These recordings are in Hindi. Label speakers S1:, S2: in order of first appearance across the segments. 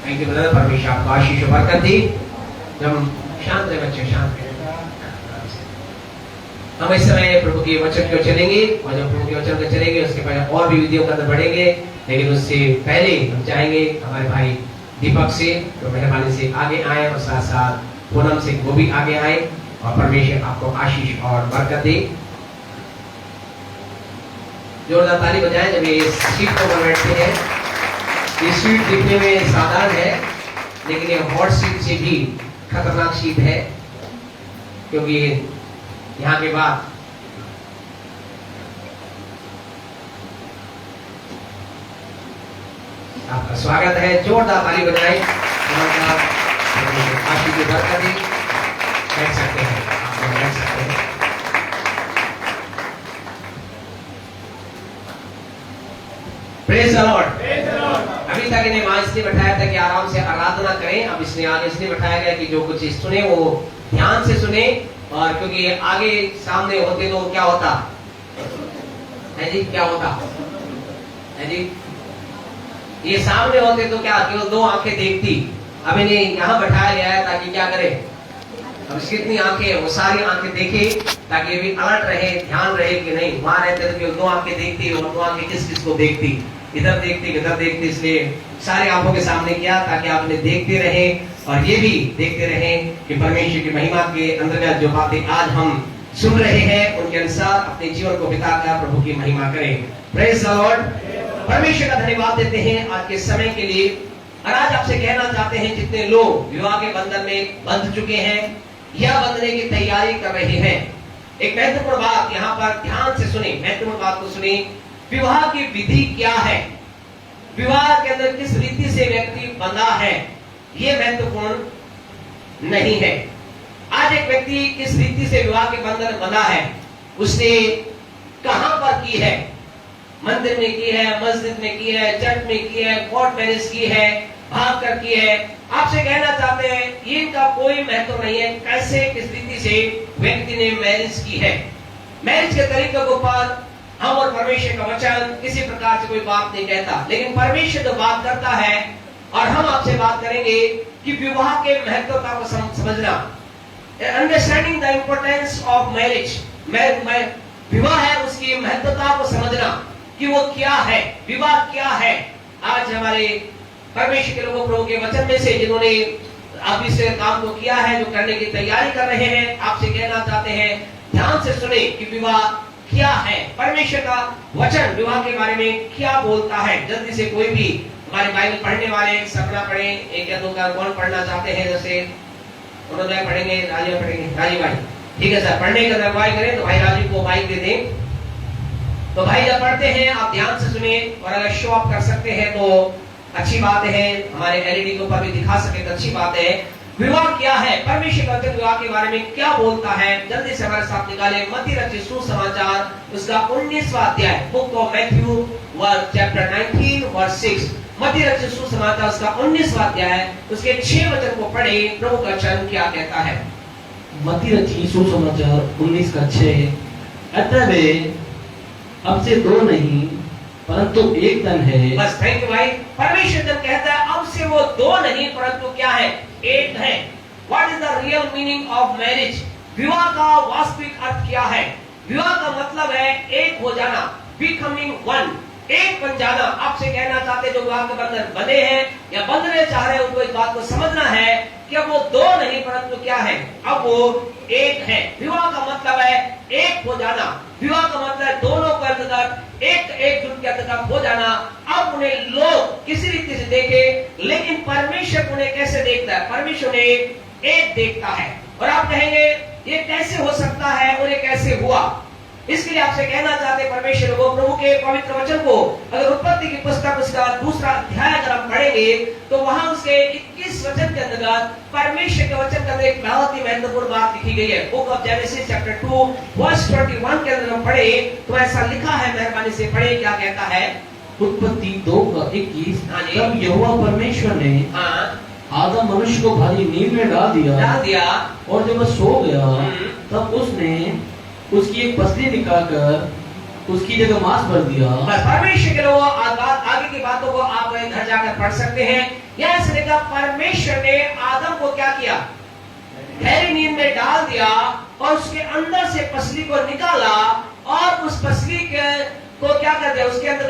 S1: थैंक यू ब्रदर, परमेश्वर आपको आशीष और बरकत दी। जब शांत रहे बच्चे, शांत रहे। हम इस समय प्रभु के वचन को चलेंगे और जब प्रभु के वचन को चलेंगे उसके बाद और भी विधियों का अंदर बढ़ेंगे, लेकिन उससे पहले हम चाहेंगे हमारे भाई दीपक से तो मेहरबानी से आगे आए और साथ साथ पूनम से वो भी आगे आए और परमेश्वर आपको आशीष और बरकत दे। जोरदार ताली बजाएं जब ये सीट पर बैठते हैं। ये सीट दिखने में साधारण है लेकिन ये हॉट सीट से भी खतरनाक सीट है, क्योंकि यहाँ के बाद आपका स्वागत है। जोरदार ताली बजाएं। आशीष की बरकत दी। बैठ सकते हैं, आप बैठ सकते हैं। Praise the Lord. अभी तक इन्हें वहां इसलिए बैठाया था कि आराम से आराधना करें। अब इसने आगे इसलिए बैठाया गया कि जो कुछ सुने वो ध्यान से सुने, और क्योंकि आगे सामने होते तो क्या होता है जी, क्या होता है जी, ये सामने होते तो क्या केवल दो आंखें देखती। अब इन्हें यहाँ बैठाया गया है ताकि क्या करे, अब कितनी आंखें, वो सारी आंखें देखे ताकि ये भी अलर्ट रहे, ध्यान रहे कि नहीं वहां रहते तो केवल दो आंखें देखती और दो आंखें किस किस को देखती, इधर देखती इधर देखती। इसलिए सारे आंखों के सामने किया ताकि आप इन्हें देखते रहे और ये भी देखते रहे कि परमेश्वर की महिमा के अंतर्गत जो बातें आज हम सुन रहे हैं उनके अनुसार अपने जीवन को बिताकर प्रभु की महिमा करें। Praise the Lord. परमेश्वर का धन्यवाद देते हैं आज के समय के लिए। और आज आपसे कहना चाहते हैं जितने लोग विवाह के बंधन में बंध चुके हैं या बंधने की तैयारी कर रहे हैं, एक महत्वपूर्ण बात यहाँ पर ध्यान से सुने, महत्वपूर्ण बात को सुने। विवाह की विधि क्या है, विवाह के अंदर किस रीति से व्यक्ति बंधा है, यह महत्वपूर्ण नहीं है। आज एक व्यक्ति किस रीति से विवाह के बंधन बंधा है, उसने कहां पर की है, मंदिर में की है, मस्जिद में की है, चर्च में की है, कोर्ट मैरिज की है, भाग कर की है। आपसे कहना चाहते हैं ये इनका कोई महत्व नहीं है, कैसे किस रीति से व्यक्ति ने मैरिज की है। मैरिज के तरीके के ऊपर हम और परमेश्वर का वचन किसी प्रकार से कोई बात नहीं कहता, लेकिन परमेश्वर जो बात करता है और हम आपसे बात करेंगे कि विवाह के महत्वता को समझना, understanding the importance of marriage. विवाह है उसकी महत्वता को समझना कि वो क्या है, विवाह क्या है। आज हमारे परमेश्वर के लोगों प्रभु के वचन में से जिन्होंने अब इस काम को किया है, जो करने की तैयारी कर रहे हैं, आपसे कहना चाहते हैं ध्यान से सुने कि विवाह क्या है, परमेश्वर का वचन विवाह के बारे में क्या बोलता है। जल्दी से कोई भी हमारे बाइबल पढ़ने वाले सपना पढ़े, एक या दो का कौन पढ़ना चाहते हैं, जैसे उन्होंने पढ़ेंगे, राजीव पढ़ेंगे, राजीव भाई ठीक है सर, पढ़ने का दरवाई करें तो भाई राजीव को माइक दे दें। तो भाई जब पढ़ते हैं आप ध्यान से सुनिए, और अगर शो ऑफ कर सकते हैं तो अच्छी बात है, हमारे एलईडी के ऊपर भी दिखा सके तो अच्छी बात है। विवाह क्या है, परमेश्वर का वचन विवाह के बारे में क्या बोलता है, जल्दी से हमारे साथ निकाले मत्ती रचित सुसमाचार उसका 19वां अध्याय, book of Matthew chapter 19 verse 6। मत्ती रचित सुसमाचार उसका 19वां अध्याय उसके 6 वचन को पढ़े, प्रभु का वचन क्या कहता है।
S2: मत्ती रचित सुसमाचार 19:6। अतः वे अब से दो नहीं परंतु एक तन है।
S1: बस थैंक यू भाई। परमेश्वर जब कहता है अब से वो दो नहीं परंतु क्या है, एक है। What is the real meaning of marriage, विवाह का वास्तविक अर्थ क्या है। विवाह का मतलब है एक हो जाना, बिकमिंग वन, एक बन जाना। आपसे कहना चाहते जो विवाह के बंधन बने हैं या बंधने चाह रहे हैं उनको इस बात को समझना है कि अब वो दो नहीं परंतु क्या है, अब वो एक है। विवाह का मतलब है एक हो जाना, विवाह का मतलब है दोनों के अंतर्गत एकजुट के अंतर्गत हो जाना। अब उन्हें लोग किसी रीति से देखे, लेकिन परमेश्वर उन्हें कैसे देखता है, परमेश्वर उन्हें एक देखता है। और आप कहेंगे ये कैसे हो सकता है और ये कैसे हुआ, इसके लिए आपसे कहना चाहते परमेश्वर को प्रभु के पवित्र वचन को, अगर उत्पत्ति की पुस्तक उसका 2वां अध्याय अगर हम पढ़ेंगे तो वहां उसके 21 वचन के अंतर्गत परमेश्वर के वचन के अंदर एक बहुत ही महत्वपूर्ण बात लिखी गई है। Book of Genesis chapter 2 verse 21 के अंदर हम पढ़े तो ऐसा लिखा है, मेहरबानी से पढ़े, क्या कहता है।
S2: उत्पत्ति 2:21। तब यहोवा परमेश्वर ने आदम मनुष्य को भारी नींद में डाल दिया और जब वह सो गया तब उसने उसकी एक पसली निकालकर उसकी जगह मांस भर दिया।
S1: बस परमेश्वर के लोगों आगे की बातों को आप घर जाकर पढ़ सकते हैं। यहाँ से देखा परमेश्वर ने आदम को क्या किया, गहरी नींद में डाल दिया और उसके अंदर से पसली को निकाला और उस पसली को क्या कर दिया, उसके अंदर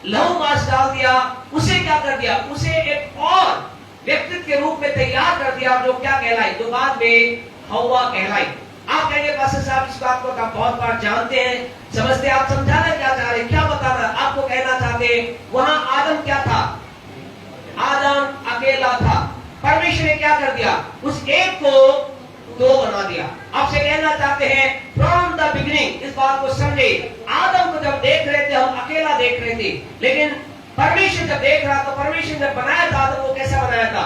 S1: लहू मांस डाल दिया। उसे क्या कर दिया, उसे एक और व्यक्तित्व के रूप में तैयार कर दिया जो क्या कहलाई, जो बाद में हव्वा कहलाई। आप कहेंगे पास्टर साहब इस बात को आप बहुत बार जानते हैं, समझते, आप समझाना क्या चाह रहे, क्या बताना आपको कहना चाहते, वहां आदम क्या था, आदम अकेला था। परमेश्वर ने क्या कर दिया, उस एक को दो बना दिया। आपसे कहना चाहते हैं फ्रॉम द बिगिनिंग, इस बात को समझे। आदम को जब देख रहे थे हम अकेला देख रहे थे, लेकिन परमेश्वर जब देख रहा तो परमेश्वर जब बनाया था आदम को कैसा बनाया था,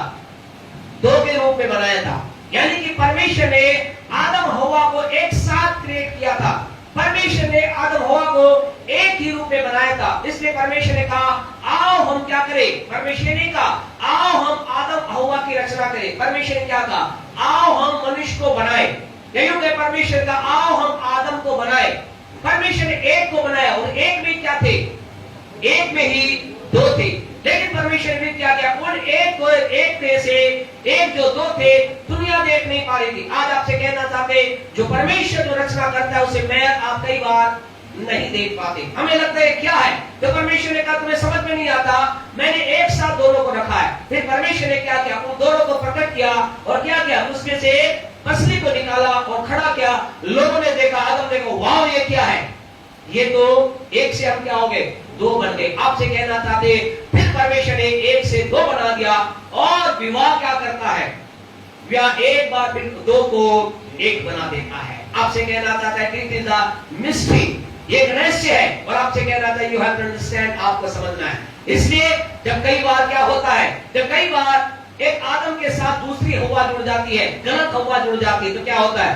S1: दो के रूप में बनाया था। यानी कि परमेश्वर ने आदम हव्वा को एक साथ क्रिएट किया था। परमेश्वर ने आदम हव्वा को एक ही रूप में बनाया था। इसलिए परमेश्वर ने कहा आओ हम क्या करें, परमेश्वर ने कहा आओ हम आदम हव्वा की रचना करें। परमेश्वर ने क्या कहा, आओ हम मनुष्य को बनाए। यही है परमेश्वर का, आओ हम आदम को बनाए। परमेश्वर ने एक को बनाया और एक में क्या थे, एक में ही दो थे। लेकिन परमेश्वर ने क्या किया, उन एक को एक में से एक जो दो थे दुनिया देख नहीं पा रही थी। आज आपसे कहना चाहते, जो परमेश्वर जो रचना करता है उसे मैं आप कई बार नहीं देख पाते। हमें लगता है क्या है, तो परमेश्वर ने कहा तुम्हें समझ में नहीं आता, मैंने एक साथ दोनों को रखा है। फिर परमेश्वर ने क्या किया, उन दोनों को प्रकट किया और क्या किया, उसमें से पसली को निकाला और खड़ा किया। लोगों ने देखा, आदम ने कहा वाह ये क्या है, ये तो एक से हम क्या हो गए, दो बन गए। आपसे कहना चाहते, फिर परमेश्वर ने एक से दो बना दिया। और विवाह क्या करता है, विवाह एक बार फिर दो को एक बना देता है। आपसे कहना चाहता है इट इज द मिस्ट्री, ये एक रहस्य है। और आपसे कहना चाहता है यू हैव टू अंडरस्टैंड, आपको समझना है। इसलिए जब कई बार क्या होता है, जब कई बार एक आदम के साथ दूसरी हव्वा जुड़ जाती है, गलत हव्वा जुड़ जाती है, तो क्या होता है,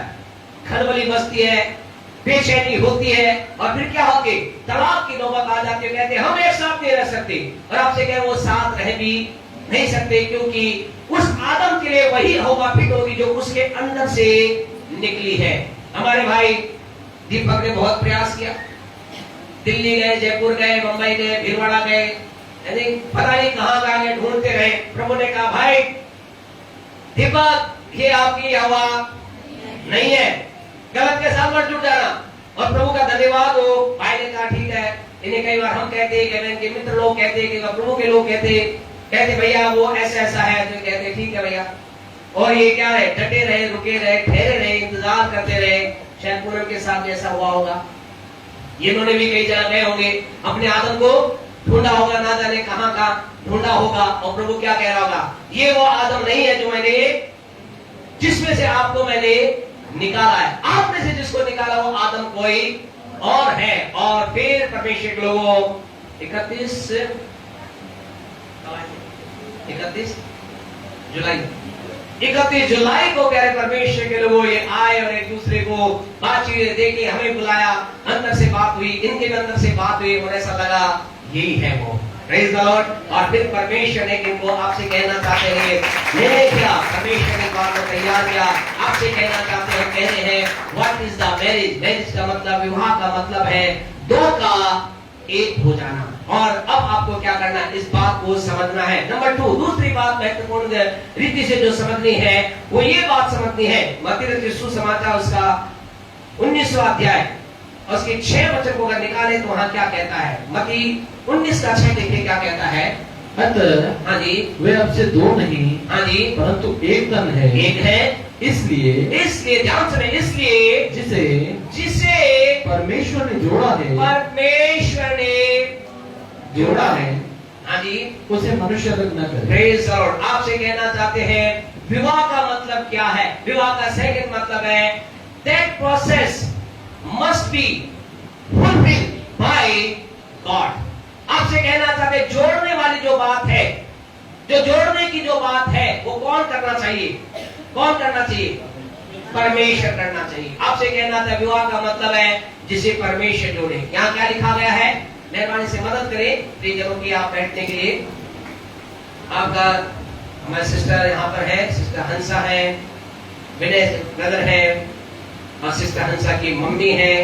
S1: खलबली बसती है, बेचैनी होती है और फिर क्या होती है, तलाक की नौबत आ जाती है। कहते हैं हम एक साथ नहीं रह सकते। और आपसे कहें वो साथ रह भी नहीं सकते, क्योंकि उस आदम के लिए वही हव्वा फिट होगी जो उसके अंदर से निकली है। हमारे भाई दीपक ने बहुत प्रयास किया, दिल्ली गए, जयपुर गए, मुंबई गए, भीलवाड़ा गए, पता नहीं कहां गए, ढूंढते रहे। प्रभु ने कहा भाई दीपक ये आपकी हवा नहीं है, गलत के साथ मत जुड़ जाना। और प्रभु का धन्यवाद हो, भाई ने कहा ठीक है। इन्हें कई बार हम कहते हैं कि मित्र लोग कहते हैं कि प्रभु के लोग कहते भैया वो ऐसा ऐसा है, तो कहते ठीक है भैया। और ये क्या है, डटे रहे, रुके रहे, ठहरे रहे, इंतजार करते रहे। शायद पूनम के साथ जैसा हुआ होगा, ये इन्होंने भी कई जगह गए होंगे, अपने आदम को ढूंढा होगा, ना जाने कहां का ढूंढा होगा। और प्रभु क्या कह रहा होगा, ये वो आदम नहीं है जो मैंने, जिसमें से आपको मैंने निकाला है। आप में से जिसको निकाला वो आदम कोई और है। और फिर परमेश्वर के लोगों 31 जुलाई को कह रहे परमेश्वर के लोगों ये आए और एक दूसरे को बातचीत देखे, हमें बुलाया, अंदर से बात हुई, इनके अंदर से बात हुई और ऐसा लगा यही है वो। Praise the Lord. और फिर परमेश्वर ने इनको आपसे कहना चाहते हैं, मैंने क्या परमेश्वर ने बात को तैयार किया। आपसे कहना चाहते हैं, कह रहे हैं what is the marriage. Marriage का मतलब, विवाह का मतलब है दो का एक हो जाना। और अब आपको क्या करना है, इस बात को समझना है। नंबर 2, दूसरी बात महत्वपूर्ण रीति से जो समझनी है वो ये बात समझनी है, मत्ती रचित सुसमाचार उसका 19वां अध्याय और उसके 6 वचन को अगर निकाले तो वहां क्या कहता है। मत्ती 19 का 6 देखिए क्या कहता है।
S2: अतः
S1: हाँ जी,
S2: वे अब से दो नहीं,
S1: हाँ जी,
S2: परंतु एक तन है।
S1: एक है,
S2: इसलिए
S1: ध्यान सुने, इसलिए जिसे
S2: परमेश्वर ने जोड़ा है,
S1: परमेश्वर ने
S2: जोड़ा है,
S1: हाँ जी,
S2: उसे मनुष्य अलग न करे।
S1: Praise the Lord. आपसे कहना चाहते हैं विवाह का मतलब क्या है। विवाह का सेकंड मतलब है that process must be fulfilled by God. आपसे कहना चाहते हैं जोड़ने वाली जो बात है, जो जोड़ने की जो बात है वो कौन करना चाहिए, कौन करना चाहिए, परमेश्वर करना चाहिए। आपसे कहना था विवाह का मतलब है जिसे परमेश्वर जोड़े। यहाँ क्या लिखा गया है, मेहरबानी से मदद करें प्रियजनों की, आप बैठने के लिए। आपका हमारे सिस्टर यहाँ पर है, सिस्टर हंसा है, विनय ब्रदर है और सिस्टर हंसा की मम्मी है।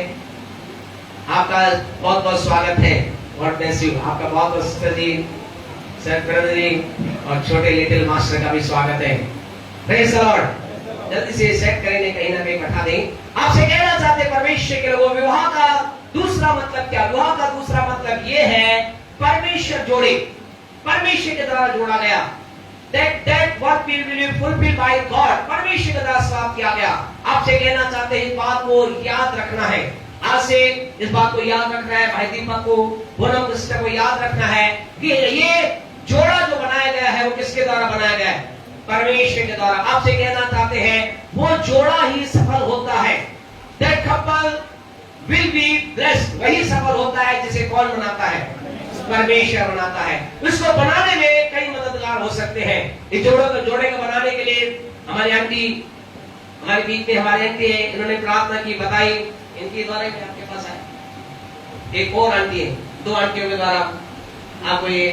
S1: आपका बहुत बहुत स्वागत है। God bless you. आपका बहुत बहुत सिस्टर जी, सर ब्रदर जी और छोटे लिटिल मास्टर का भी स्वागत है। Praise the Lord. जल्दी से सेट करें, कहीं ना कहीं बैठा दें। आपसे कहना चाहते हैं परमेश्वर के लोगों, विवाह का दूसरा मतलब क्या? विवाह का दूसरा मतलब ये है परमेश्वर जोड़े, परमेश्वर के द्वारा जोड़ा गया। That what will be fulfilled by God, परमेश्वर के द्वारा समाप्त किया गया। आपसे कहना चाहते हैं इस बात को याद रखना है। आज से इस बात को याद रखना है, भाई दीपक को, पूनम सिस्टर को याद रखना है कि ये जोड़ा जो बनाया गया है वो किसके द्वारा बनाया गया है? परमेश्वर के द्वारा। आपसे कहना चाहते हैं वो जोड़ा ही सफल होता है। That couple will be blessed, वही सफल होता है जिसे कौन बनाता है? परमेश्वर बनाता है। उसको बनाने में कई मददगार हो सकते हैं। इस जोड़े को बनाने के लिए हमारी आंटी, हमारे बीच में हमारी आंटी है, इन्होंने प्रार्थना की, बताई, इनके द्वारा ही आपके पास आए। एक और आंटी है, दो आंटियों के द्वारा आपको ये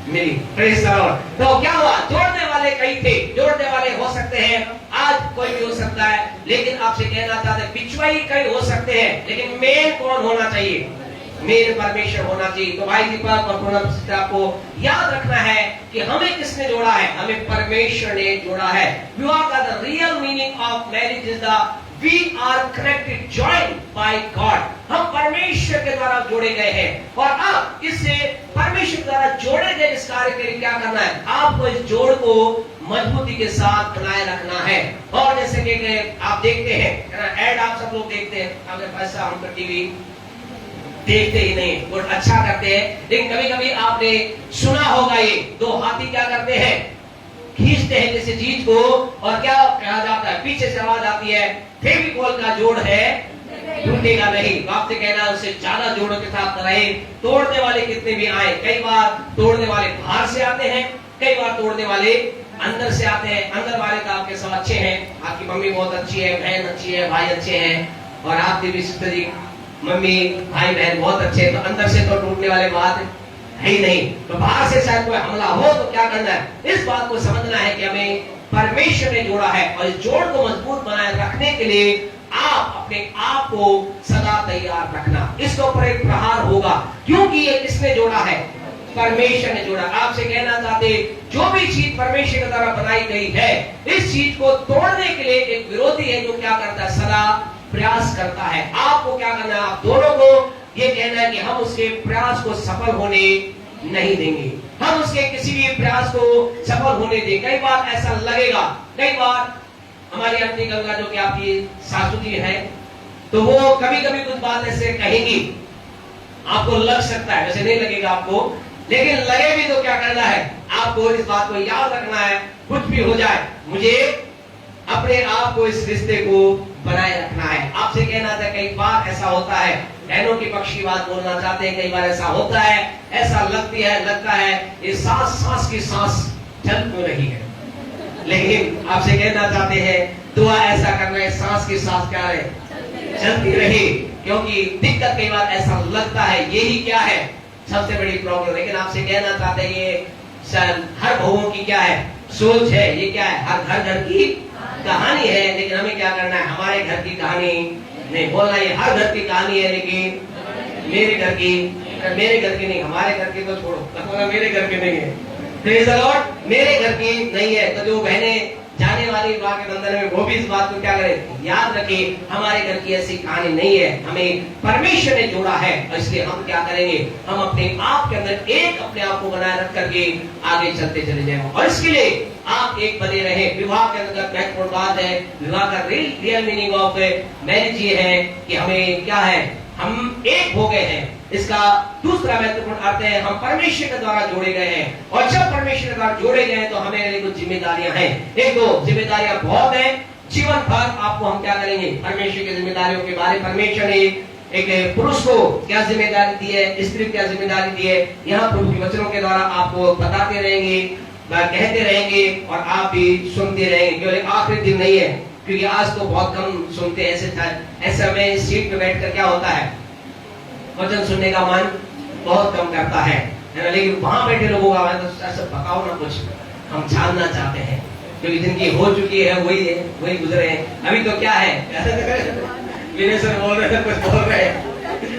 S1: मिली। Praise the Lord. तो क्या हुआ? जोड़ने वाले कई थे, जोड़ने वाले हो सकते हैं, आज कोई भी हो सकता है, लेकिन आपसे कहना चाहते हैं पिछवाई कई हो सकते हैं, लेकिन मेन कौन होना चाहिए? मेरे परमेश्वर होना चाहिए। तो भाई दीपक और पूनम सिस्टर आपको याद रखना है कि हमें किसने जोड़ा है? हमें परमेश्वर ने जोड़ा है। विवाह का the real meaning of marriage is the we are connected joined by God. हम परमेश्वर के द्वारा जोड़े गए हैं और अब इससे परमेश्वर द्वारा जोड़े गए इस कार्य के लिए क्या करना है? आपको इस जोड़ को मजबूती के साथ बनाए रखना है। और जैसे कि आप देखते हैं ऐड, आप सब लोग देखते हैं, अगर पैसा हम तो टीवी देखते ही नहीं, वो अच्छा करते हैं, लेकिन कभी कभी आपने सुना होगा ये दो हाथी क्या करते हैं? खींचते हैं किसी चीज को और क्या कहा जाता है? पीछे से आवाज आती है फेविकॉल का जोड़ है टूटेगा नहीं। आपसे कहना उससे ज्यादा जोड़ों के साथ रहे। तोड़ने वाले कितने भी आए, कई बार तोड़ने वाले बाहर से आते हैं, कई बार तोड़ने वाले अंदर से आते हैं। अंदर वाले तो आपके सब अच्छे हैं, आपकी मम्मी बहुत अच्छी है, बहन अच्छी है, भाई अच्छे हैं और आपकी भी सिस्टर जी, मम्मी भाई बहन बहुत अच्छे, तो अंदर से तो टूटने वाले बात है ही नहीं। तो बाहर से शायद कोई हमला हो तो क्या करना है? इस बात को समझना है कि हमें परमेश्वर ने जोड़ा है और इस जोड़ को मजबूत बनाए रखने के लिए आप अपने आप को सदा तैयार रखना। इसके ऊपर एक प्रहार होगा, क्योंकि ये किसने जोड़ा है? परमेश्वर ने जोड़ा। आपसे कहना चाहते जो भी चीज परमेश्वर के द्वारा बनाई गई है, इस चीज को तोड़ने के लिए एक विरोधी है जो क्या करता है? सदा प्रयास करता है। आपको क्या करना है? आप दोनों को ये कहना है कि हम उसके प्रयास को सफल होने नहीं देंगे, हम उसके किसी भी प्रयास को सफल होने देंगे। कई बार ऐसा लगेगा, कई बार हमारी आंटी गंगा जो कि आपकी सासू जी है, तो वो कभी कभी कुछ बात ऐसे कहेंगी, आपको लग सकता है, वैसे नहीं लगेगा आपको, लेकिन लगे भी तो क्या करना है? आपको इस बात को याद रखना है, कुछ भी हो जाए मुझे अपने आप को इस रिश्ते को बनाए रखना है। आपसे कहना था कई बार ऐसा होता है, बहनों के पक्ष की बात बोलना चाहते हैं, कई बार ऐसा होता है, ऐसा लगता है ये सांस की सांस चल क्यों रही है, लेकिन आपसे कहना चाहते हैं दुआ ऐसा करना है सांस की सांस क्या है? चलती रहे। क्योंकि दिक्कत कई बार ऐसा लगता है यही क्या है सबसे बड़ी प्रॉब्लम, लेकिन आपसे कहना चाहते हैं ये हर बहुओं की क्या है? सोच है। ये क्या है? हर घर की कहानी है, लेकिन हमें क्या करना है? हमारे घर की कहानी नहीं बोलना। ये हर घर की कहानी है, लेकिन मेरे घर की नहीं, हमारे घर की तो छोड़ो, मेरे घर की नहीं है। Praise the Lord. मेरे घर की नहीं है, तो जो बहनें जाने वाली विवाह के बंधन में वो भी इस बात को क्या करें? याद रखें, हमारे घर की ऐसी कहानी नहीं है, हमें परमेश्वर ने जोड़ा है और इसलिए हम क्या करेंगे? हम अपने आप के अंदर एक अपने आप को बनाए रख करके आगे चलते चले जाएंगे और इसके लिए आप एक बने रहे। विवाह के अंदर महत्वपूर्ण बात है, विवाह का रियल मीनिंग ऑफ मैरिज ये है कि हमें क्या है? हम एक हो गए हैं। इसका दूसरा महत्वपूर्ण अर्थ है हम परमेश्वर के द्वारा जोड़े गए हैं और जब परमेश्वर के द्वारा जोड़े गए तो हमें लिए कुछ जिम्मेदारियां हैं। एक दो जिम्मेदारियां बहुत हैं। जीवन भर आपको हम क्या करेंगे? परमेश्वर की जिम्मेदारियों के बारे में परमेश्वर ने एक पुरुष को क्या जिम्मेदारी दी है, स्त्री क्या जिम्मेदारी दी है, यहाँ प्रभु के वचनों के द्वारा आपको बताते रहेंगे, कहते रहेंगे और आप भी सुनते रहेंगे। केवल आखिरी दिन नहीं है, क्योंकि आज तो बहुत कम सुनते हैं। ऐसे में सीट पे बैठकर क्या होता है? वचन सुनने का मन बहुत कम करता है ना, लेकिन वहां बैठे लोगों का तो बताओ ना, कुछ हम जानना चाहते हैं, क्योंकि जिनकी हो चुकी है वही गुजरे हैं। अभी तो क्या है विनय सर बोल रहे थे, कुछ बोल रहे हैं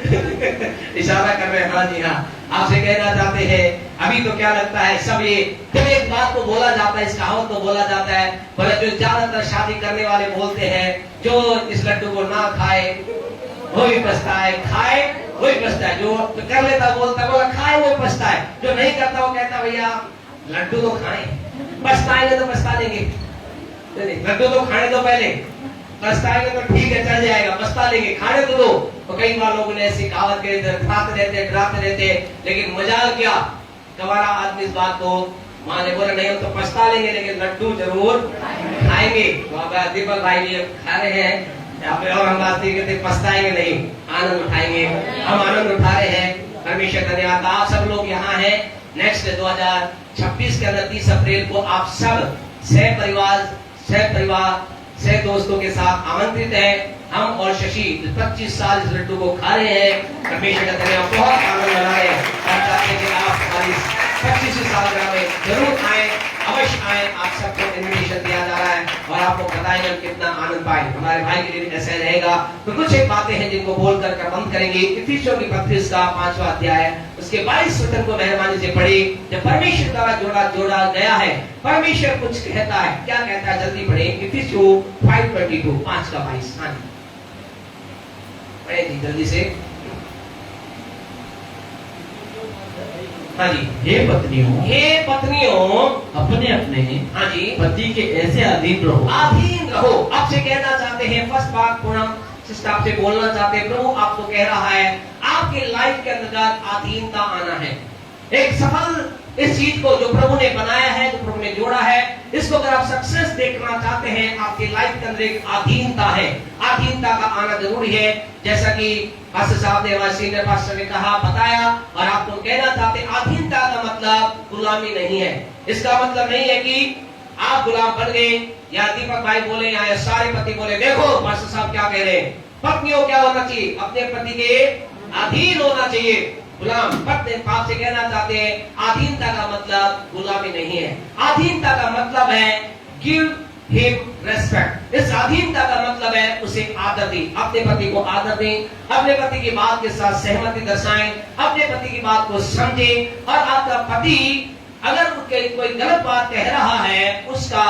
S1: इशारा कर रहे हैं, हाँ जी हाँ। आपसे कहना चाहते हैं अभी तो क्या लगता है सब ये जब एक बात को बोला जाता है, इस कहावत को बोला जाता है, बोले जो ज्यादातर शादी करने वाले बोलते हैं जो इस लड्डू को ना खाए वो भी पछताए, खाए वो भी पछताए। जो कर लेता बोलता बोला खाए वो पछताए, जो नहीं करता वो कहता भैया लड्डू तो खाए, पछताएंगे तो पछता देंगे, लड्डू तो खाने दो पहले, पछताएंगे तो ठीक है चल जाएगा, पछता लेंगे, खाने तो दो। तो कई बार लोगों ने ऐसी कहावत के डराते रहते, लेकिन मजाल क्या गवारा आदमी इस बात को माने, बोले नहीं हम तो पछता लेंगे लेकिन लड्डू जरूर खाएंगे। तो दीपक भाई जी खा रहे हैं यहाँ पे, और हम बात नहीं करते पछताएंगे नहीं, आनंद उठाएंगे, हम आनंद उठा रहे हैं। परमेश्वर धन्यवाद। आप सब लोग यहाँ हैं। नेक्स्ट 2026 के अंदर 30 अप्रैल को आप सब सह दोस्तों के साथ आमंत्रित हैं। हम और शशि 25 साल इस लड्डू को खा रहे हैं। परमेश्वर का धन्यवाद, बहुत आनंद मना रहे हैं। हम चाहते हैं कि आप हमारी 25 साल में जरूर आए, अवश्य आए। आप सबको इन्विटेशन दिया जा रहा है और आपको बताएंगे कितना आनंद पाए। हमारे भाई के लिए भी ऐसा रहेगा। तो कुछ एक बातें हैं जिनको बोलकर बंद करेंगे। इफिसियों की पत्री का 5वां अध्याय उसके 22 वचन को मेहरबानी से पढ़े। जब परमेश्वर द्वारा जोड़ा गया है, परमेश्वर कुछ कहता है, क्या कहता है जल्दी पढ़े। इफिसियों 5:22 5 का 22। हाँ जी पढ़े जी जल्दी से। हाँ जी।
S2: हे पत्नियों अपने अपने
S1: हाँ जी
S2: पति के ऐसे अधीन रहो।
S1: आपसे कहना चाहते हैं फर्स्ट बात पूनम सिस्टर आपसे बोलना चाहते हैं, प्रभु आपको कह रहा है आपके लाइफ के अंदर अधीनता आना है। एक सफल इस चीज को जो प्रभु ने बनाया है, जो प्रभु ने जोड़ा है, इसको अगर आप सक्सेस देखना चाहते हैं, आपके लाइफ के अंदर एक अधीनता है, अधीनता का आना जरूरी है। जैसा कि पास्टर साहब ने हमारे सीनियर पास्टर ने कहा, बताया, और आपको कहना चाहते हैं अधीनता का मतलब गुलामी नहीं है। इसका मतलब नहीं है कि आप गुलाम बन गए, या दीपक भाई बोले या सारे पति बोले देखो पास्टर साहब क्या कह रहे हैं, पत्नियों क्या होना चाहिए, अपने पति के अधीन होना चाहिए। गुलाम पत्नी पाप से कहना चाहते हैं अधीनता का मतलब गुलामी नहीं है। अधीनता का मतलब है गिव हिम रेस्पेक्ट। इस अधीनता का मतलब है उसे आदर दी, अपने पति को आदर दें, अपने पति की बात के साथ सहमति दर्शाएं, अपने पति की बात को समझें, और आपका पति अगर कोई गलत बात कह रहा है उसका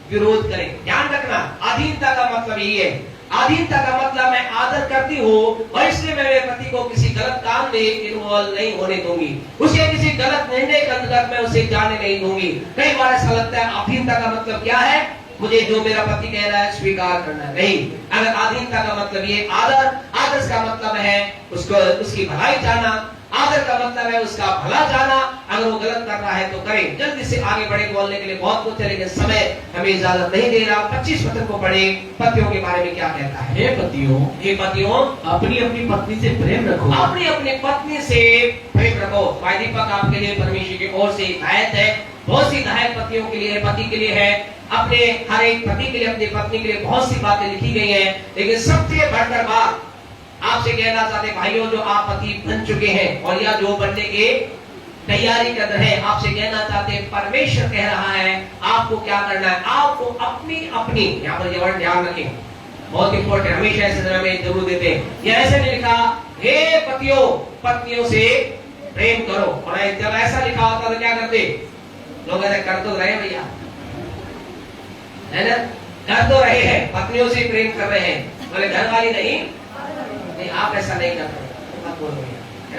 S1: विरोध करें। ध्यान रखना, अधीनता का मतलब यही है। अधीनता का मतलब मैं आदर करती हूँ और इसलिए मैं मेरे पति को किसी गलत काम में इन्वॉल्व नहीं होने दूंगी, उसे किसी गलत निर्णय के अंदर मैं उसे जाने नहीं दूंगी। कई बार ऐसा लगता है अधीनता का मतलब क्या है, मुझे जो मेरा पति कह रहा है स्वीकार करना नहीं। अगर अधीनता का मतलब ये आदर का मतलब है उसको उसकी भलाई चाहना, आदर का मतलब है उसका भला जाना। अगर वो गलत कर रहा है तो करें। जल्दी से आगे बढ़े, बोलने के लिए बहुत कुछ है लेकिन समय हमें इजाजत नहीं दे रहा। 25 वचन को पढ़े, पतियों के बारे में क्या कहता है।
S2: हे पतियों अपनी अपनी पत्नी से प्रेम रखो।
S1: अपनी अपनी पत्नी से प्रेम रखो। भाई दीपक आपके लिए परमेश्वर की ओर से हिदायत है, बहुत सी हिदायत पतियों के लिए, पति के लिए है। अपने हर एक पति के लिए, अपनी पत्नी के लिए बहुत सी बातें लिखी गई है, लेकिन सबसे बढ़कर बात आपसे कहना चाहते भाइयों, जो आप पति बन चुके हैं और या जो बनने के तैयारी कर रहे हैं, आपसे कहना चाहते हैं परमेश्वर कह रहा है आपको क्या करना है। आपको अपनी यहाँ पर ये वर्ड ध्यान रखें, बहुत इंपॉर्टेंट, हमेशा ऐसे जरा में जरूर देते हैं। ये ऐसे नहीं लिखा हे पतियों पत्नियों से प्रेम करो, और जब ऐसा लिखा होता तो क्या करते लोग, ऐसा कर तो रहे भैया, है ना, कर तो रहे हैं, पत्नियों से प्रेम कर रहे हैं, बोले घर वाली नहीं, आप ऐसा नहीं करते।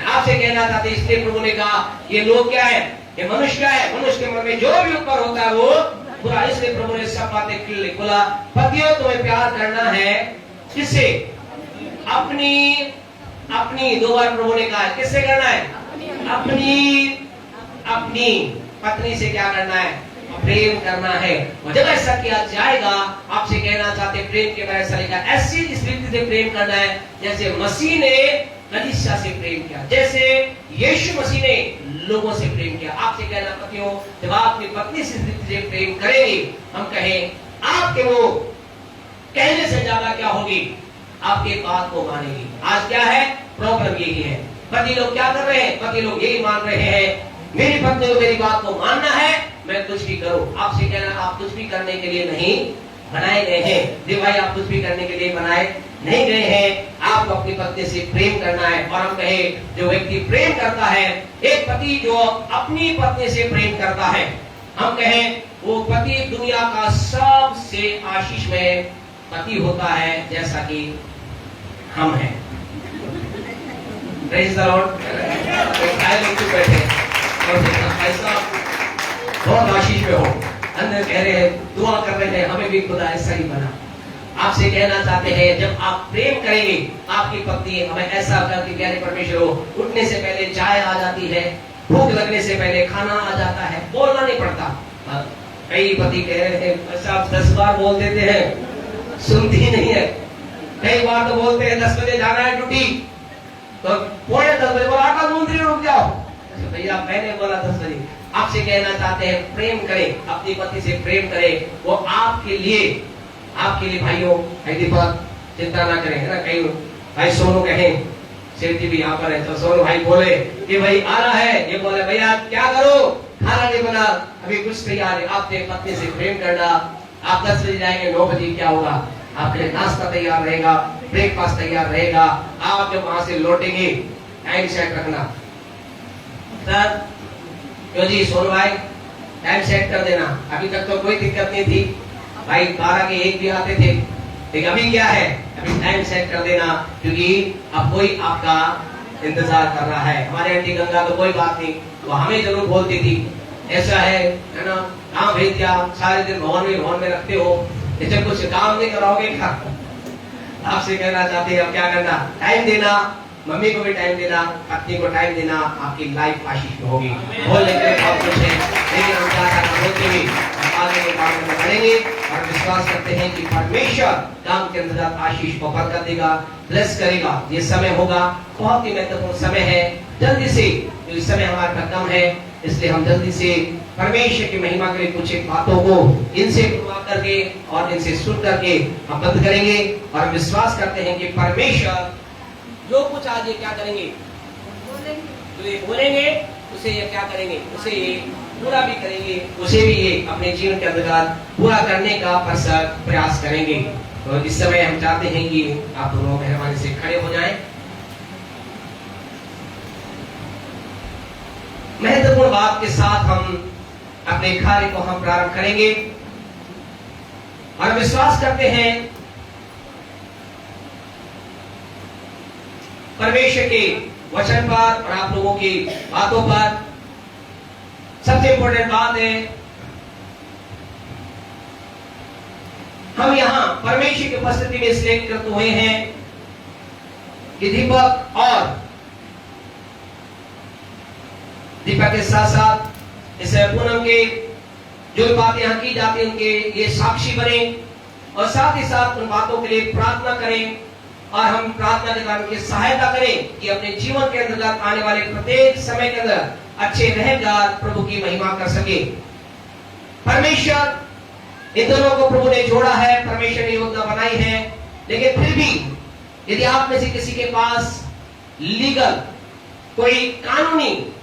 S1: आपसे कहना चाहते इसलिए प्रभु ने कहा ये लोग क्या है, ये मनुष्य क्या है, मनुष्य के मन में जो भी ऊपर होता है वो बुरा। इसलिए प्रभु ने सब बातें क्लियर बोला, पतियों तुम्हें प्यार करना है किससे, अपनी 2 बार प्रभु ने कहा किससे करना है, अपनी पत्नी से क्या करना है, प्रेम करना है। और जब ऐसा किया जाएगा, आपसे कहना चाहते प्रेम के बारे में ऐसा लिखा, ऐसी स्थिति से प्रेम करना है जैसे मसीह ने कलीसिया से प्रेम किया, जैसे यीशु मसीह ने लोगों से प्रेम किया। आपसे कहना पतियों, जब आप अपनी पत्नी से प्रेम करेंगे, हम कहें आपके वो कहने से ज्यादा क्या होगी, आपके बात को मानेगी। आज क्या है प्रॉब्लम, यही है, पति लोग क्या कर रहे हैं, पति लोग यही मान रहे हैं मेरी पत्नी को मेरी बात को मानना है, मैं कुछ भी करूं। आपसे कहना आप कुछ भी करने के लिए नहीं बनाए गए हैं। जी भाई, आप कुछ भी करने के लिए बनाए नहीं गए हैं। आपको अपनी पत्नी से प्रेम करना है। और हम कहे जो व्यक्ति प्रेम करता है, एक पति जो अपनी पत्नी से प्रेम करता है, हम कहें वो पति दुनिया का सबसे आशीषमय पति होता है, जैसा कि हम हैं। Praise the Lord. बैठे और ऐसा बहुत आशीष में हो, अंदर कह रहे हैं, दुआ कर रहे हैं, हमें भी खुदा ऐसा ही बना। आपसे कहना चाहते हैं, जब आप प्रेम करेंगे, आपकी पत्नी हमें ऐसा करती, प्यारे परमेश्वर, उठने से पहले चाय आ जाती है, भूख लगने से पहले खाना आ जाता है, बोलना नहीं पड़ता। कई पति कह रहे हैं, ऐसा 10 बार बोल देते हैं, सुनती ही नहीं है। कई बार तो बोलते हैं 10 बजे जाना है ड्यूटी, तो 9:45 बजे बोला आटा गूंद रही, रुक जाओ। भैया मैंने बोला 10 बजे। आपसे कहना चाहते हैं, प्रेम करें, अपनी पति से प्रेम करें। वो आपके लिए भाइयों, दीपक चिंता ना करें, है ना। कई भाई सोनू कहें, सेठ जी भी यहाँ पर है, तो सोनू भाई बोले कि भाई आ रहा है, ये बोले भैया क्या करो, खाना नहीं बना, अभी कुछ तैयार है। आपने पत्नी से प्रेम करना। आप 10 बजे जाएंगे, 9 बजे क्या होगा, आपके लिए नाश्ता तैयार रहेगा, ब्रेकफास्ट तैयार रहेगा। आप जब वहां से लौटेंगे, टाइम सेट रखना। सर क्यों जी सोनू भाई, टाइम सेट कर देना। अभी तक तो कोई दिक्कत नहीं थी भाई, 12 के 1 भी आते थे, लेकिन अभी क्या है, अभी टाइम सेट कर देना, क्योंकि अब कोई आपका इंतजार कर रहा है। हमारे आंटी गंगा तो कोई बात नहीं, वो हमें जरूर बोलती थी, ऐसा है ना, काम भेज दिया, सारे दिन भवन में रखते हो, जब कुछ काम नहीं कराओगे क्या। आपसे कहना चाहते हैं, अब क्या करना, टाइम देना, मम्मी को भी टाइम देना, पत्नी को टाइम देना, आपकी लाइफ आशीष में होगी। बोल लेते बहुत कुछ है, लेकिन हम क्या करना होते हुए आगे के काम में बढ़ेंगे और विश्वास करते हैं कि परमेश्वर काम के अंदर आशीष को बरकत देगा, ब्लेस करेगा। ये समय होगा, बहुत ही महत्वपूर्ण समय है, जल्दी से, इस समय हमारे पास कम है, इसलिए हम जल्दी से परमेश्वर की महिमा के लिए कुछ एक बातों को इनसे करके और इनसे सुन करके हम बंद करेंगे और विश्वास करते हैं कि परमेश्वर जो कुछ आज ये क्या करेंगे, जो ये बोलेंगे, उसे ये क्या करेंगे, उसे ये पूरा भी करेंगे, उसे भी ये अपने जीवन के अंदर पूरा करने का प्रयास करेंगे। तो इस समय हम चाहते हैं कि आप दोनों मेहरबानी से खड़े हो जाएं। महत्वपूर्ण बात के साथ हम अपने कार्य को हम प्रारंभ करेंगे और विश्वास करते हैं परमेश्वर के वचन पर और आप लोगों की बातों पर। सबसे इंपॉर्टेंट बात है, हम यहां परमेश्वर की उपस्थिति में इसलिए एकत्रित हुए हैं कि दीपक के साथ साथ इस पूनम के जो बातें यहां की जाती हैं उनके ये साक्षी बने और साथ ही साथ उन बातों के लिए प्रार्थना करें और हम प्रार्थना के द्वारा उनकी सहायता करें कि अपने जीवन के अंदर आने वाले प्रत्येक समय के अंदर अच्छे रहकर प्रभु की महिमा कर सके। परमेश्वर इन दोनों को प्रभु ने जोड़ा है, परमेश्वर ने योजना बनाई है, लेकिन फिर भी यदि आप में से किसी के पास लीगल कोई कानूनी